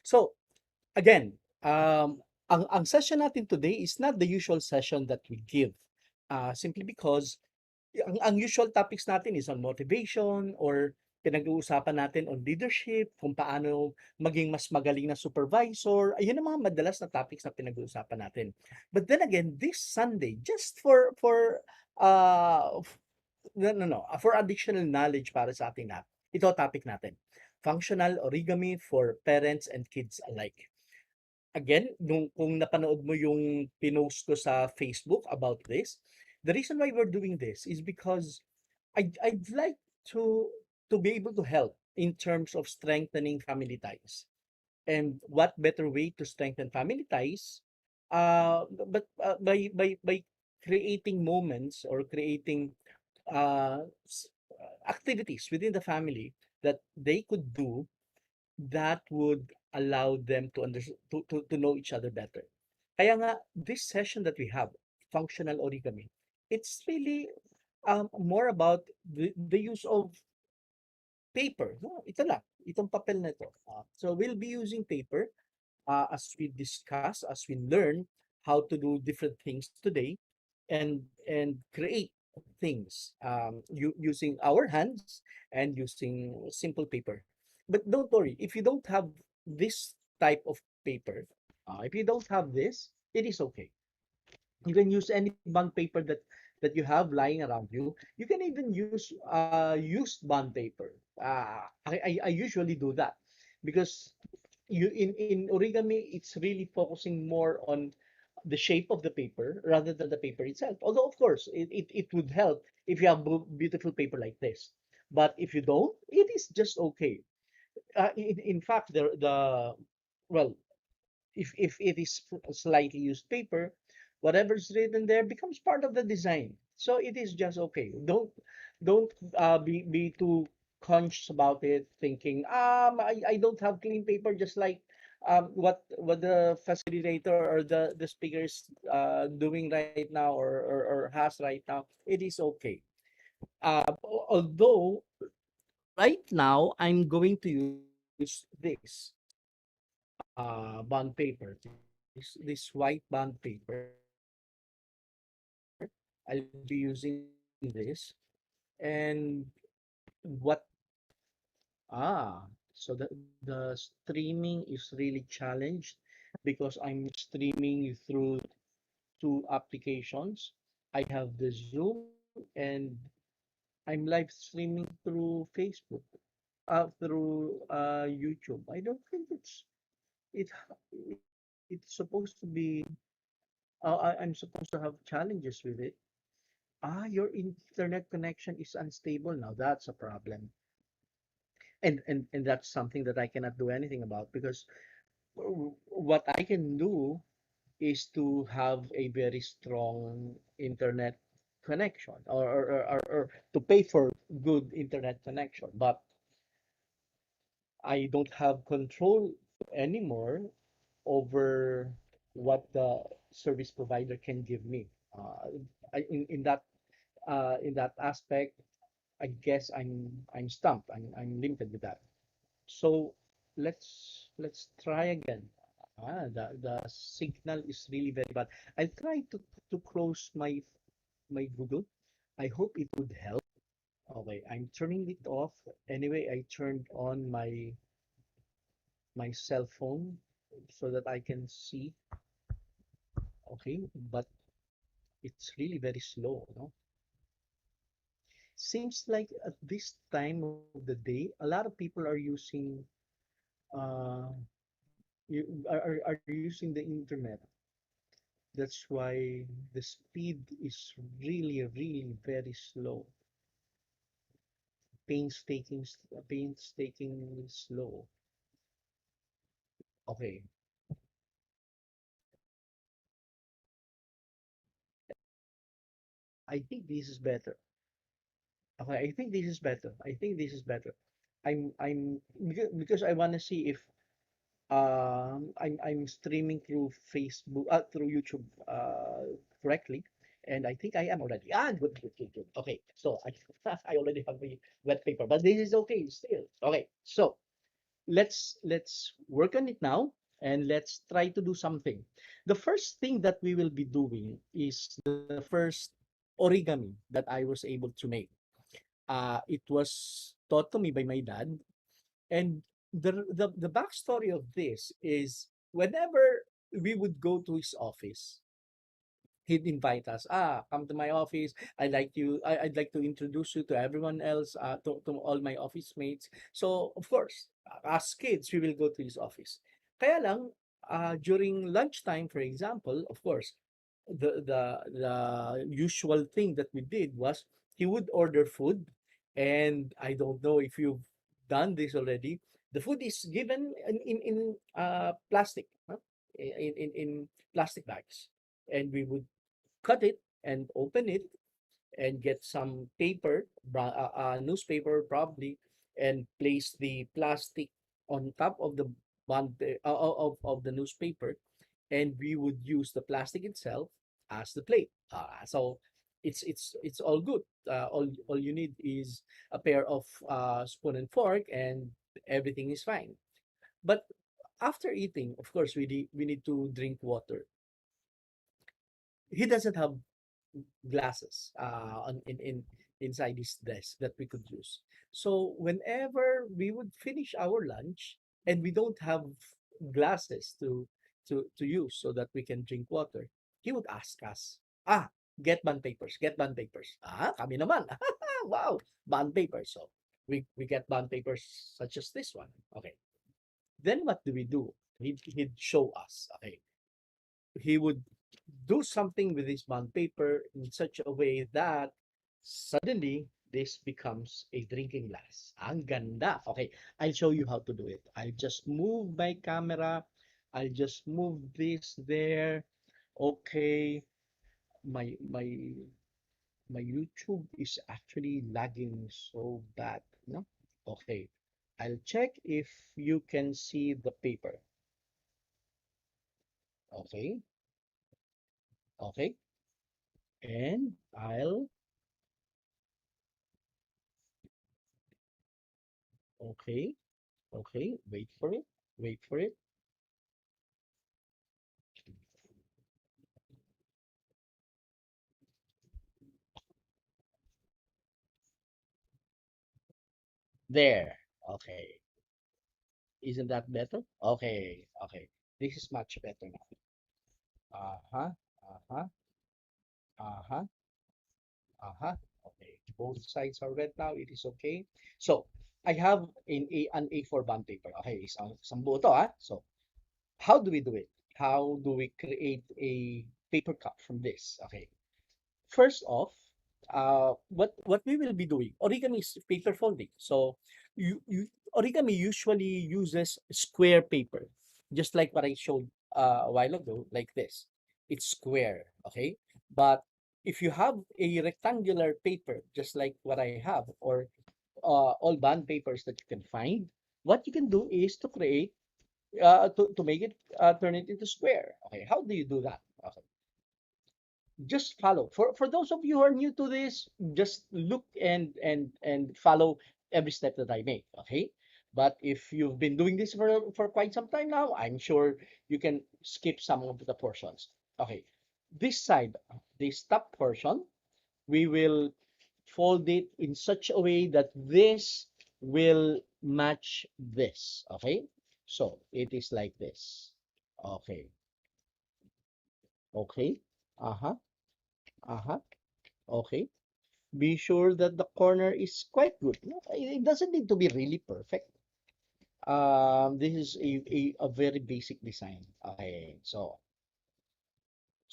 So, again, ang session natin today is not the usual session that we give. Simply because ang usual topics natin is on motivation or pinag-uusapan natin on leadership, kung paano maging mas magaling na supervisor. Ayun ang mga madalas na topics na pinag-uusapan natin. But then again, this Sunday, just uh, for additional knowledge para sa ating lahat, ito ang topic natin. Functional origami for parents and kids alike. Again, kung napanood mo yung pinost ko sa Facebook about this, the reason why we're doing this is because I'd like to be able to help in terms of strengthening family ties. And what better way to strengthen family ties, but by creating moments or creating uh, s- activities within the family that they could do that would allow them to know each other better. Kaya nga, this session that we have, functional origami, it's really more about the use of paper. No? Ito lang, itong papel na ito. So we'll be using paper as we discuss, as we learn how to do different things today and create things using our hands and using simple paper. But don't worry, if you don't have this type of paper, if you don't have this, it is okay. You can use any bond paper that you have lying around you. You can even use used bond paper. I usually do that because you in origami it's really focusing more on the shape of the paper rather than the paper itself. Although of course it would help if you have beautiful paper like this. But if you don't, it is just okay. In fact, the well, if it is slightly used paper, whatever's written there becomes part of the design. So it is just okay. Don't be too conscious about it, thinking I don't have clean paper, just like what the facilitator or the speaker is doing right now or has right now. It is okay. Although right now I'm going to use this bond paper, this white bond paper. I'll be using this, and what so the streaming is really challenged because I'm streaming through two applications. I have the Zoom and I'm live streaming through Facebook, through YouTube. I don't think it it's supposed to be. I'm supposed to have challenges with it. Your internet connection is unstable now. That's a problem, and that's something that I cannot do anything about because what I can do is to have a very strong internet connection or to pay for good internet connection. But I don't have control anymore over what the service provider can give me. In that aspect, I guess I'm stumped. I'm limited with that. So let's try again. The signal is really very bad. I'll try to close my Google. I hope it would help. Okay, I'm turning it off. Anyway, I turned on my cell phone so that I can see. Okay, but it's really very slow, no? Seems like at this time of the day, a lot of people are using uh are using the internet. That's why the speed is really very slow, painstakingly slow. Okay, I think this is better. Okay, I think this is better. I think this is better. I'm because I want to see if I'm streaming through Facebook, through YouTube, correctly, and I think I am already. Good. Okay, so I I already have the wet paper, but this is okay still. Okay, so let's work on it now, and let's try to do something. The first thing that we will be doing is the first origami that I was able to make. It was taught to me by my dad, and the backstory of this is whenever we would go to his office, he'd invite us. Come to my office. I'd like to introduce you to everyone else, to all my office mates. So, of course, as kids, we will go to his office. Kaya lang, during lunchtime, for example, of course, the usual thing that we did was he would order food, and I don't know if you've done this already. The food is given in plastic, huh? In plastic bags, and we would cut it and open it and get some paper, newspaper probably, and place the plastic on top of the of the newspaper, and we would use the plastic itself as the plate. So it's all good. All you need is a pair of spoon and fork, and everything is fine. But after eating, of course, we need to drink water. He doesn't have glasses inside his desk that we could use. So whenever we would finish our lunch and we don't have glasses to use so that we can drink water, he would ask us, get bond papers, get bond papers. Kami naman. Wow, bond papers. So we get bond papers such as this one. Okay. Then what do we do? He'd show us. Okay, he would do something with his bond paper in such a way that suddenly this becomes a drinking glass. Ang ganda. Okay, I'll show you how to do it. I'll just move my camera. I'll just move this there. Okay, my my YouTube is actually lagging so bad. No? Okay, I'll check if you can see the paper. Okay, okay, and okay, okay, wait for it, wait for it. There. Okay. Isn't that better? Okay, okay. This is much better now. Uh-huh, uh-huh, uh-huh, uh-huh. Okay. Both sides are red now. It is okay. So, I have an A4 bond paper. Okay, isang buo to, ah. So, how do we do it? How do we create a paper cup from this? Okay. First off, what we will be doing, origami is paper folding. So you origami usually uses square paper, just like what I showed a while ago, like this. It's square, okay? But if you have a rectangular paper, just like what I have, or all bond papers that you can find, what you can do is to create, to make it, turn it into square. Okay, how do you do that? Okay, just follow. For those of you who are new to this, just look and follow every step that I make. Okay, but if you've been doing this for quite some time now, I'm sure you can skip some of the portions. Okay, this side, this top portion, we will fold it in such a way that this will match this. Okay, so it is like this. Okay, okay, uh-huh, uh-huh, okay. Be sure that the corner is quite good. No, it doesn't need to be really perfect. This is a very basic design. Okay, so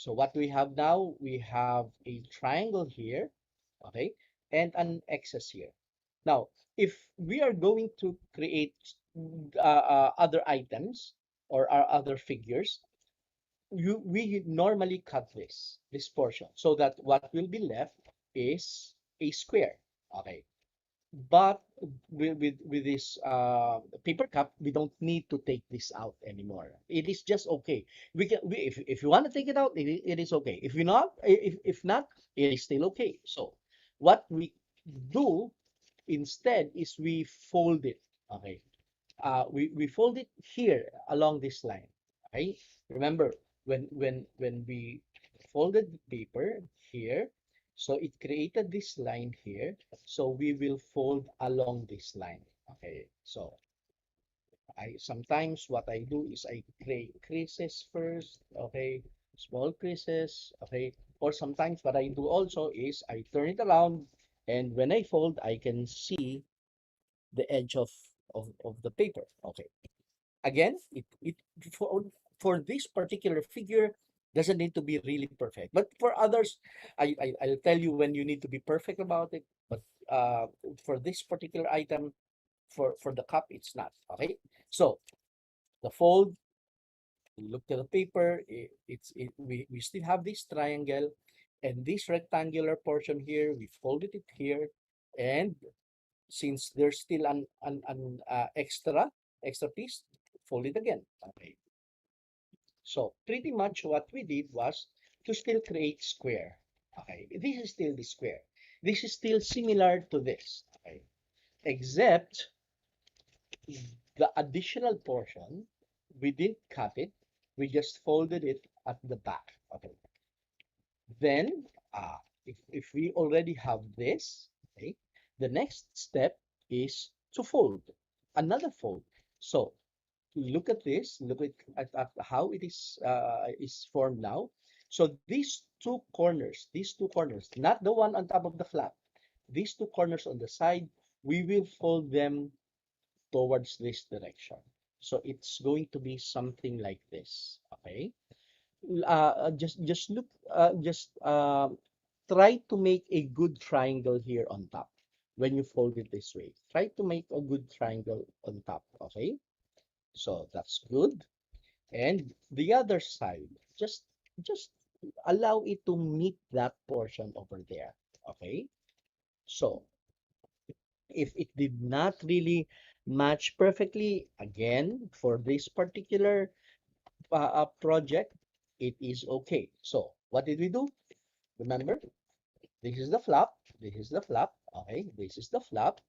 what we have now, we have a triangle here, okay, and an excess here. Now, if we are going to create other items or our other figures, we normally cut this portion so that what will be left is a square. Okay, but with this paper cup, we don't need to take this out anymore. It is just okay. If you want to take it out, it is okay. If not, it is still okay. So what we do instead is we fold it. Okay, we fold it here along this line. Okay, remember when we folded the paper here, so it created this line here, so we will fold along this line. Okay, so I sometimes what I do is I create creases first, okay, small creases, okay, or sometimes what I do also is I turn it around, and when I fold I can see the edge of the paper. Okay, again, it for for this particular figure doesn't need to be really perfect, but for others, I'll tell you when you need to be perfect about it. But for this particular item, for the cup, it's not. Okay, so the fold, look at the paper, we still have this triangle, and this rectangular portion here, we folded it here, and since there's still an extra piece, fold it again. Okay, so pretty much what we did was to still create square. Okay, this is still the square. This is still similar to this. Okay, except the additional portion, we didn't cut it. We just folded it at the back. Okay, then if we already have this, okay, the next step is to fold another fold. So look at this, look at how it is formed now. So these two corners, not the one on top of the flap, these two corners on the side, we will fold them towards this direction. So it's going to be something like this. Okay, just look, just try to make a good triangle here on top. When you fold it this way, try to make a good triangle on top. Okay, so that's good. And the other side, just allow it to meet that portion over there. Okay, so if it did not really match perfectly, again, for this particular project, it is okay. So what did we do? Remember, this is the flap, this is the flap, okay, this is the flap,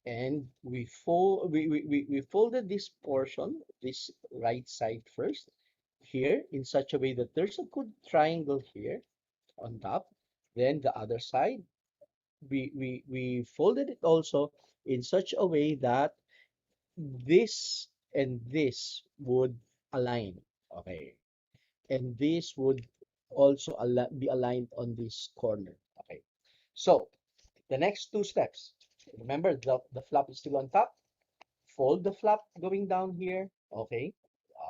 and we folded this portion, this right side first, here in such a way that there's a good triangle here on top. Then the other side, we folded it also in such a way that this and this would align. Okay, and this would also be aligned on this corner. Okay, so the next two steps, remember the flap is still on top. Fold the flap going down here. Okay,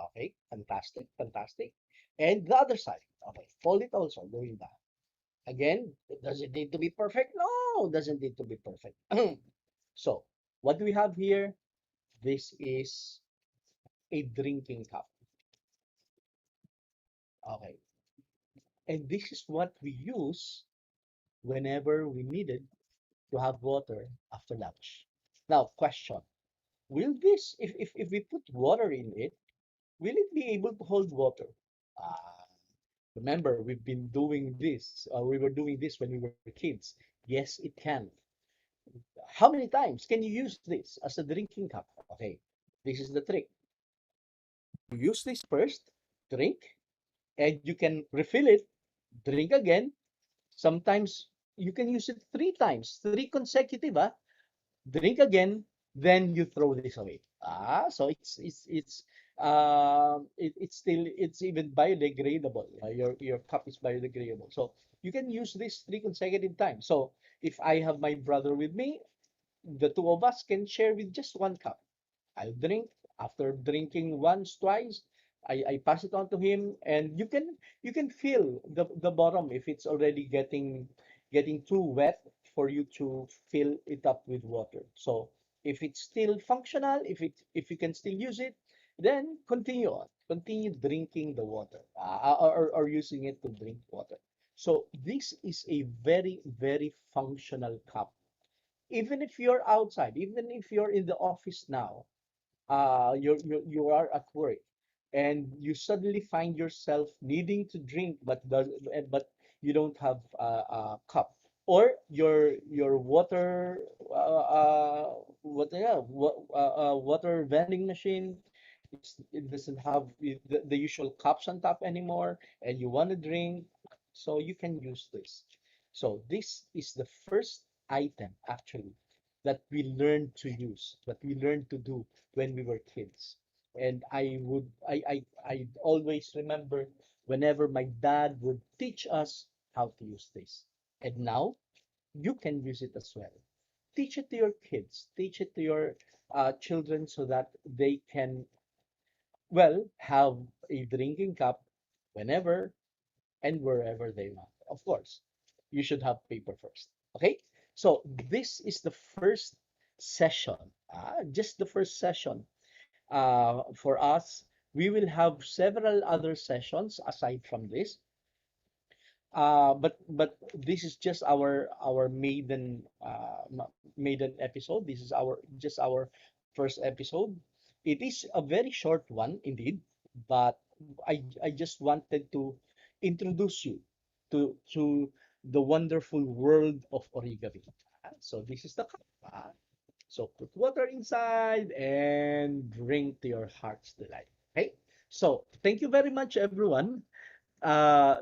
okay, fantastic, fantastic. And the other side, okay, fold it also going down. Again, does it need to be perfect? No, it doesn't need to be perfect. So what do we have here? This is a drinking cup. Okay, and this is what we use whenever we needed to have water after lunch. Now, question, will this, if we put water in it, will it be able to hold water? Uh, Remember, we've been doing this, we were doing this when we were kids. Yes, it can. How many times can you use this as a drinking cup? Okay, this is the trick. You use this first, drink, and you can refill it, drink again. Sometimes you can use it three times, three consecutive, drink again, then you throw this away. So it's still, it's even biodegradable. Your cup is biodegradable, so you can use this three consecutive times. So if I have my brother with me, the two of us can share with just one cup. I'll drink. After drinking once, twice, I pass it on to him, and you can feel the bottom if it's already getting too wet for you to fill it up with water. So if it's still functional, if you can still use it, then continue on. Continue drinking the water, or using it to drink water. So this is a very, very functional cup. Even if you're outside, even if you're in the office now, you are at work, and you suddenly find yourself needing to drink, but you don't have a cup. or your water water vending machine, it doesn't have the usual cups on top anymore, and you want to drink, so you can use this. So this is the first item actually that we learned to use, that we learned to do when we were kids. And I always remember whenever my dad would teach us how to use this. And now you can use it as well. Teach it to your kids, teach it to your children so that they can, well, have a drinking cup whenever and wherever they want. Of course, you should have paper first. Okay? So this is the first session, just the first session for us. We will have several other sessions aside from this. But this is just our maiden episode. This is our just our first episode. It is a very short one indeed, but I just wanted to introduce you to the wonderful world of origami. So this is the cup. So put water inside and drink to your heart's delight. Okay. So thank you very much, everyone. Uh,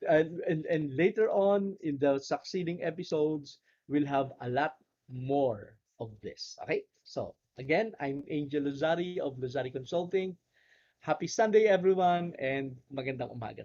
and later on in the succeeding episodes, we'll have a lot more of this. Okay? So, again, I'm Angel Luzari of Luzari Consulting. Happy Sunday, everyone, and magandang umaga.